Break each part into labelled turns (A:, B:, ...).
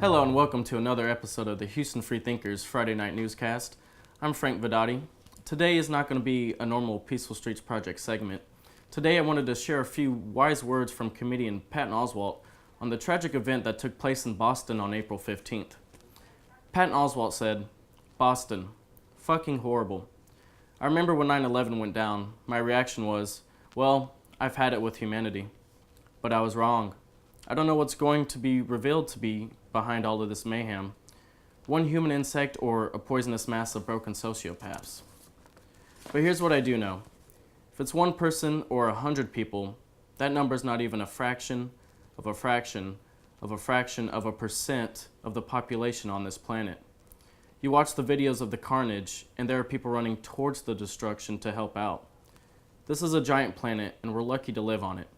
A: Hello and welcome to another episode of the Houston Freethinkers Friday Night Newscast. I'm Frank Vedotti. Today is not going to be a normal Peaceful Streets Project segment. Today I wanted to share a few wise words from comedian Patton Oswalt on the tragic event that took place in Boston on April 15th. Patton Oswalt said, "Boston, fucking horrible. I remember when 9/11 went down, my reaction was, well, I've had it with humanity. But I was wrong. I don't know what's going to be revealed to be behind all of this mayhem. One human insect or a poisonous mass of broken sociopaths. But here's what I do know. If it's one person or 100 people, that number's not even a fraction of a fraction of a fraction of a percent of the population on this planet. You watch the videos of the carnage, and there are people running towards the destruction to help out. This is a giant planet, and we're lucky to live on it.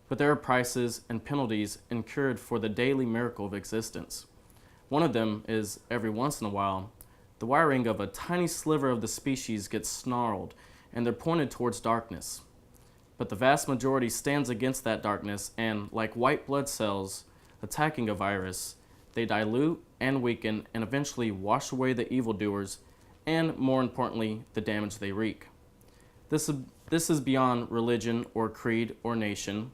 A: But there are prices and penalties incurred for the daily miracle of existence. One of them is, every once in a while, the wiring of a tiny sliver of the species gets snarled, and they're pointed towards darkness. But the vast majority stands against that darkness, and, like white blood cells attacking a virus, they dilute and weaken and eventually wash away the evildoers and, more importantly, the damage they wreak. This is beyond religion or creed or nation.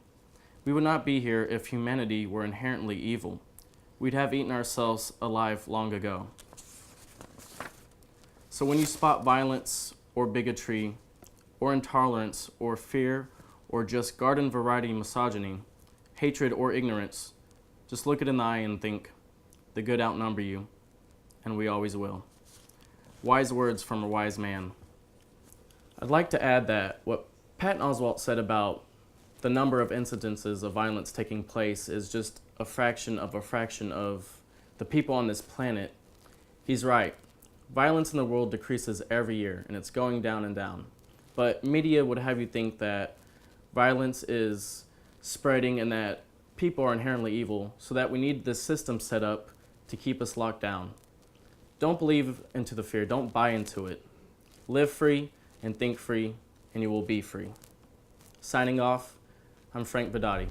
A: We would not be here if humanity were inherently evil. We'd have eaten ourselves alive long ago. So when you spot violence or bigotry or intolerance or fear or just garden variety misogyny, hatred or ignorance, just look it in the eye and think, the good outnumber you, and we always will." Wise words from a wise man. I'd like to add that what Patton Oswalt said about the number of incidences of violence taking place is just a fraction of the people on this planet. He's right. Violence in the world decreases every year, and it's going down and down. But media would have you think that violence is spreading and that people are inherently evil, so that we need this system set up to keep us locked down. Don't believe into the fear. Don't buy into it. Live free and think free, and you will be free. Signing off, I'm Frank Vedotti.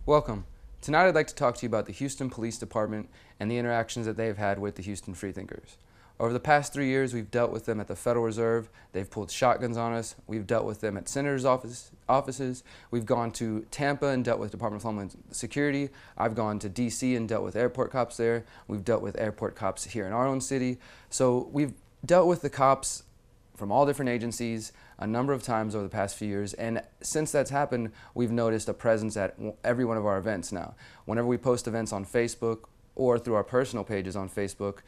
B: Welcome. Tonight I'd like to talk to you about the Houston Police Department and the interactions that they've had with the Houston Freethinkers. Over the past 3 years, we've dealt with them at the Federal Reserve. They've pulled shotguns on us. We've dealt with them at senators' offices. We've gone to Tampa and dealt with Department of Homeland Security. I've gone to D.C. and dealt with airport cops there. We've dealt with airport cops here in our own city. So we've dealt with the cops from all different agencies a number of times over the past few years, and since that's happened, we've noticed a presence at every one of our events now. Whenever we post events on Facebook or through our personal pages on Facebook,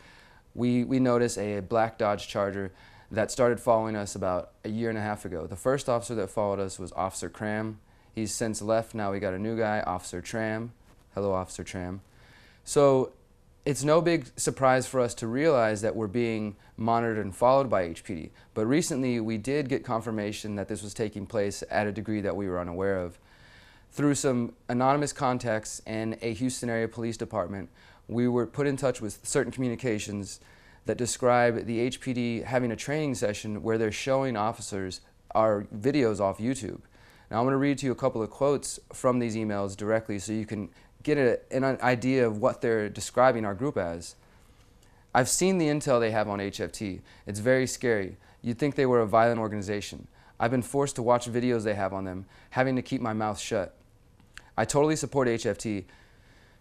B: we notice a black Dodge Charger that started following us about a year and a half ago. The first officer that followed us was Officer Cram. He's since left. Now we got a new guy, Officer Tram. Hello, Officer Tram. So it's no big surprise for us to realize that we're being monitored and followed by HPD. But recently we did get confirmation that this was taking place at a degree that we were unaware of. Through some anonymous contacts and a Houston area police department, we were put in touch with certain communications that describe the HPD having a training session where they're showing officers our videos off YouTube. Now I'm going to read to you a couple of quotes from these emails directly so you can get an idea of what they're describing our group as. "I've seen the intel they have on HFT. It's very scary. You'd think they were a violent organization. I've been forced to watch videos they have on them, having to keep my mouth shut. I totally support HFT."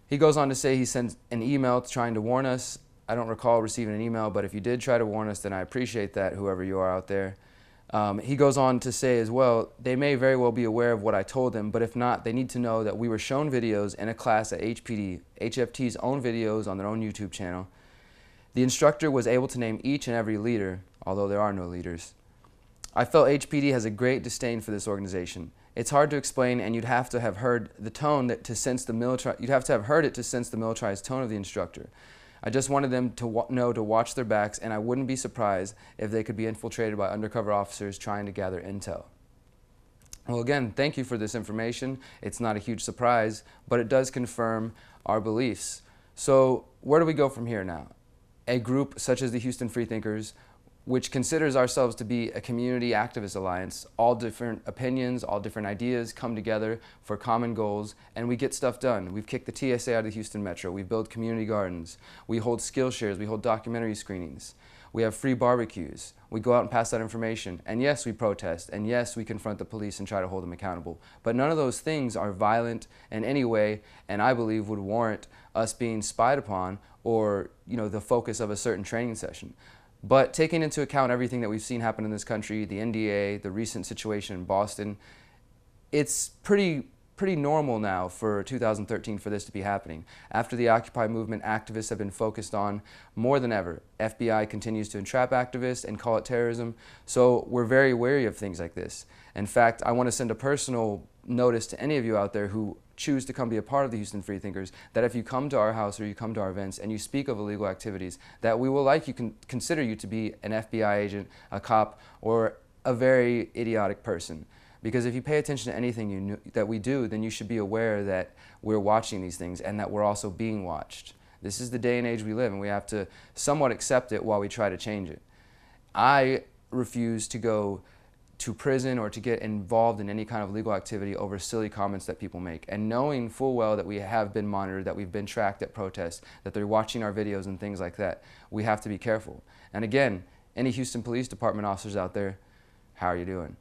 B: He goes on to say he sent an email trying to warn us. I don't recall receiving an email, but if you did try to warn us, then I appreciate that, whoever you are out there. He goes on to say as well, they may very well be aware of what I told them, but if not, they need to know that we were shown videos in a class at HPD, HFT's own videos on their own YouTube channel. The instructor was able to name each and every leader, although there are no leaders. I felt HPD has a great disdain for this organization. It's hard to explain, and you'd have to have heard the tone to sense the militarized tone of the instructor. I just wanted them to know to watch their backs, and I wouldn't be surprised if they could be infiltrated by undercover officers trying to gather intel. Well, again, thank you for this information. It's not a huge surprise, but it does confirm our beliefs. So where do we go from here now? A group such as the Houston Freethinkers, which considers ourselves to be a community activist alliance. All different opinions, all different ideas come together for common goals, and we get stuff done. We've kicked the TSA out of the Houston Metro. We build community gardens. We hold skill shares. We hold documentary screenings. We have free barbecues. We go out and pass that information. And yes, we protest. And yes, we confront the police and try to hold them accountable. But none of those things are violent in any way, and I believe would warrant us being spied upon or, the focus of a certain training session. But taking into account everything that we've seen happen in this country, the NDA, the recent situation in Boston, it's pretty normal now for 2013 for this to be happening. After the Occupy movement, activists have been focused on more than ever. FBI continues to entrap activists and call it terrorism, so we're very wary of things like this. In fact, I want to send a personal notice to any of you out there who choose to come be a part of the Houston Freethinkers, that if you come to our house or you come to our events and you speak of illegal activities, that we will consider you to be an FBI agent, a cop, or a very idiotic person. Because if you pay attention to anything that we do, then you should be aware that we're watching these things and that we're also being watched. This is the day and age we live, and we have to somewhat accept it while we try to change it. I refuse to go to prison or to get involved in any kind of legal activity over silly comments that people make. And knowing full well that we have been monitored, that we've been tracked at protests, that they're watching our videos and things like that, we have to be careful. And again, any Houston Police Department officers out there, how are you doing?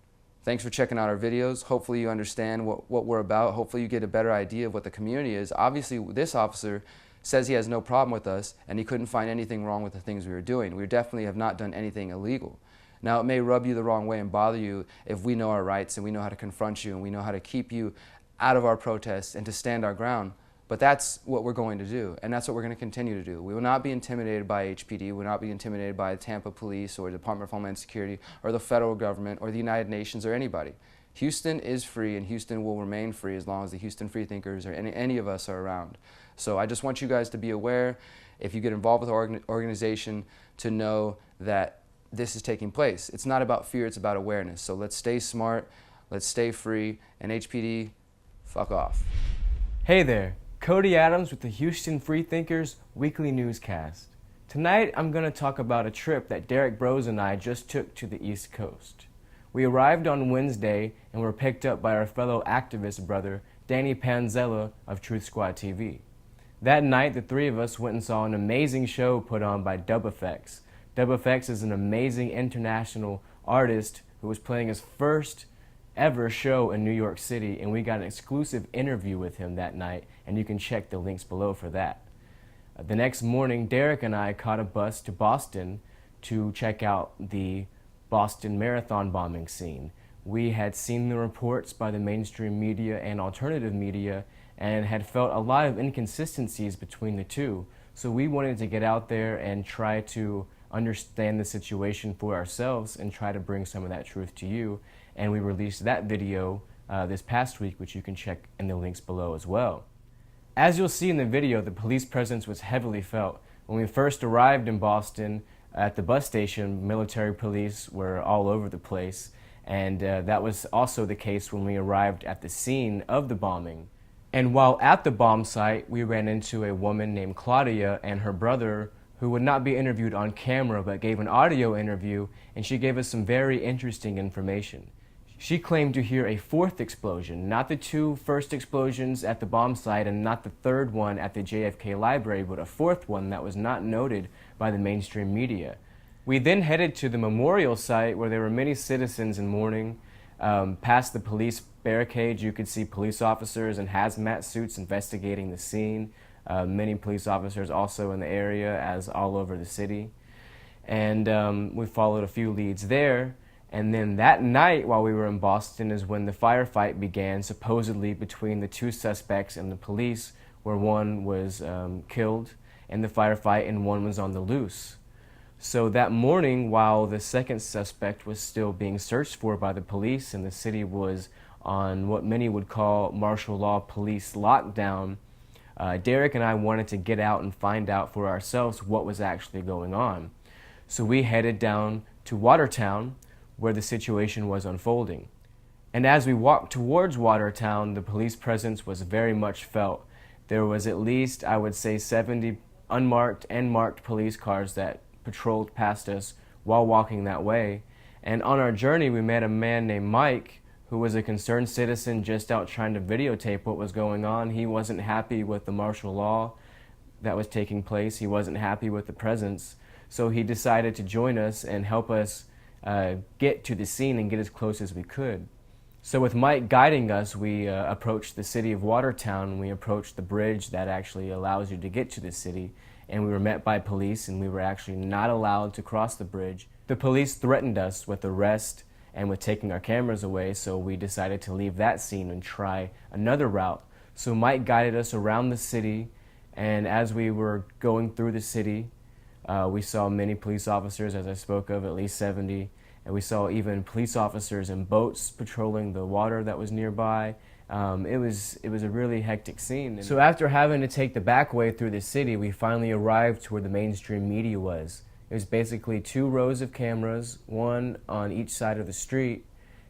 B: Thanks for checking out our videos. Hopefully you understand what we're about. Hopefully you get a better idea of what the community is. Obviously, this officer says he has no problem with us and he couldn't find anything wrong with the things we were doing. We definitely have not done anything illegal. Now, it may rub you the wrong way and bother you if we know our rights and we know how to confront you and we know how to keep you out of our protests and to stand our ground. But that's what we're going to do, and that's what we're going to continue to do. We will not be intimidated by HPD. We will not be intimidated by the Tampa Police or the Department of Homeland Security or the federal government or the United Nations or anybody. Houston is free, and Houston will remain free as long as the Houston Freethinkers or any of us are around. So I just want you guys to be aware, if you get involved with our organization, to know that this is taking place. It's not about fear, it's about awareness. So let's stay smart, let's stay free, and HPD, fuck off.
C: Hey there. Cody Adams with the Houston Freethinkers Weekly Newscast. Tonight I'm going to talk about a trip that Derek Bros and I just took to the East Coast. We arrived on Wednesday and were picked up by our fellow activist brother, Danny Panzella of Truth Squad TV. That night the three of us went and saw an amazing show put on by Dub Effects. Dub Effects is an amazing international artist who was playing his first ever show in New York City, and we got an exclusive interview with him that night, and you can check the links below for that. The next morning, Derek and I caught a bus to Boston to check out the Boston Marathon bombing scene. We had seen the reports by the mainstream media and alternative media and had felt a lot of inconsistencies between the two, so we wanted to get out there and try to understand the situation for ourselves and try to bring some of that truth to you. And we released that video this past week, which you can check in the links below as well. As you'll see in the video, the police presence was heavily felt. When we first arrived in Boston at the bus station, military police were all over the place, and that was also the case when we arrived at the scene of the bombing. And while at the bomb site, we ran into a woman named Claudia and her brother, who would not be interviewed on camera but gave an audio interview, and she gave us some very interesting information. She claimed to hear a fourth explosion, not the two first explosions at the bomb site and not the third one at the JFK library, but a fourth one that was not noted by the mainstream media. We then headed to the memorial site where there were many citizens in mourning. Past the police barricades, you could see police officers in hazmat suits investigating the scene. Many police officers also in the area, as all over the city. And we followed a few leads there. And then that night, while we were in Boston, is when the firefight began, supposedly between the two suspects and the police, where one was killed in the firefight and one was on the loose. So that morning, while the second suspect was still being searched for by the police and the city was on what many would call martial law police lockdown, Derek and I wanted to get out and find out for ourselves what was actually going on. So we headed down to Watertown, where the situation was unfolding. And as we walked towards Watertown, the police presence was very much felt. There was at least, I would say, 70 unmarked and marked police cars that patrolled past us while walking that way. And on our journey, we met a man named Mike, who was a concerned citizen just out trying to videotape what was going on. He wasn't happy with the martial law that was taking place. He wasn't happy with the presence. So he decided to join us and help us get to the scene and get as close as we could. So with Mike guiding us, we approached the city of Watertown. We approached the bridge that actually allows you to get to the city, and we were met by police, and we were actually not allowed to cross the bridge. The police threatened us with arrest and with taking our cameras away, so we decided to leave that scene and try another route. So Mike guided us around the city, and as we were going through the city, we saw many police officers, as I spoke of, at least 70, and we saw even police officers in boats patrolling the water that was nearby. It was a really hectic scene. So after having to take the back way through the city, we finally arrived to where the mainstream media was. It was basically 2 rows of cameras, one on each side of the street,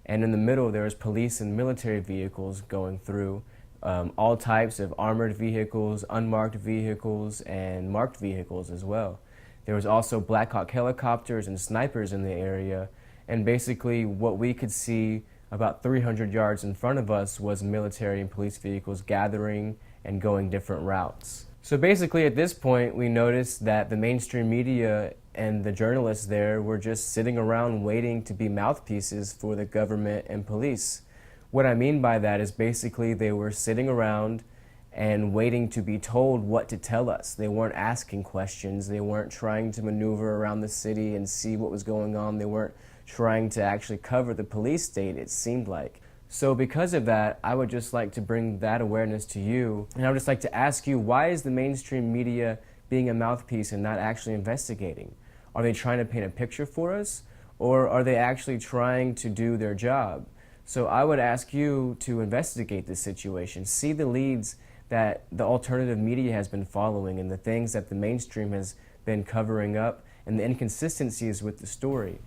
C: and in the middle there was police and military vehicles going through, all types of armored vehicles, unmarked vehicles, and marked vehicles as well. There was also Black Hawk helicopters and snipers in the area, and basically what we could see about 300 yards in front of us was military and police vehicles gathering and going different routes. So basically at this point we noticed that the mainstream media and the journalists there were just sitting around waiting to be mouthpieces for the government and police. What I mean by that is basically they were sitting around and waiting to be told what to tell us. They weren't asking questions. They weren't trying to maneuver around the city and see what was going on. They weren't trying to actually cover the police state, it seemed like. So because of that, I would just like to bring that awareness to you, and I would just like to ask you, why is the mainstream media being a mouthpiece and not actually investigating? Are they trying to paint a picture for us, or are they actually trying to do their job? So I would ask you to investigate this situation, see the leads that the alternative media has been following and the things that the mainstream has been covering up and the inconsistencies with the story.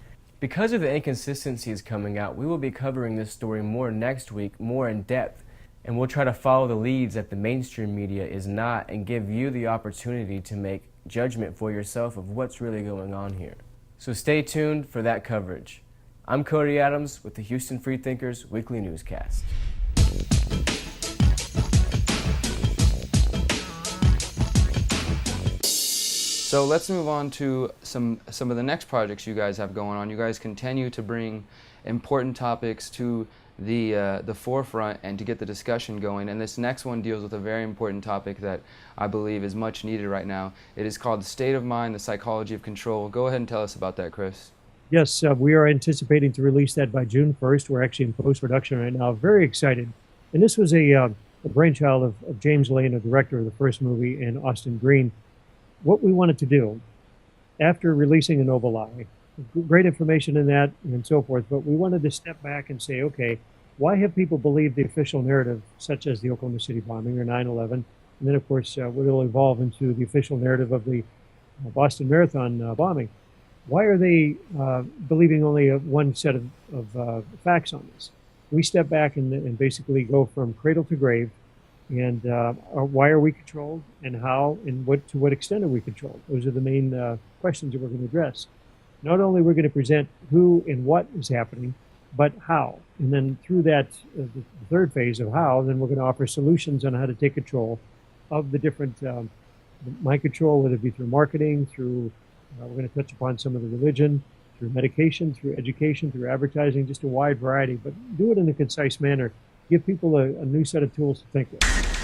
C: Because of the inconsistencies coming out, we will be covering this story more next week, more in depth, and we'll try to follow the leads that the mainstream media is not and give you the opportunity to make judgment for yourself of what's really going on here. So stay tuned for that coverage. I'm Cody Adams with the Houston Freethinkers Weekly Newscast.
B: So let's move on to some of the next projects you guys have going on. You guys continue to bring important topics to the forefront and to get the discussion going. And this next one deals with a very important topic that I believe is much needed right now. It is called State of Mind, the Psychology of Control. Go ahead and tell us about that, Chris.
D: Yes, we are anticipating to release that by June 1st. We're actually in post-production right now. Very excited. And this was a brainchild of James Lane, the director of the first movie, and Austin Green. What we wanted to do, after releasing A Noble Lie, great information in that and so forth, but we wanted to step back and say, okay, why have people believed the official narrative, such as the Oklahoma City bombing or 9/11, and then, of course, will evolve into the official narrative of the Boston Marathon bombing? Why are they believing only one set of facts on this? We step back and basically go from cradle to grave, and why are we controlled, and how, and to what extent are we controlled? Those are the main questions that we're going to address. Not only we're going to present who and what is happening, but how. And then through that, the third phase of how, then we're going to offer solutions on how to take control of the different mind control, whether it be through marketing, through, we're going to touch upon some of the religion, through medication, through education, through advertising, just a wide variety, but do it in a concise manner. Give people a new set of tools to think with.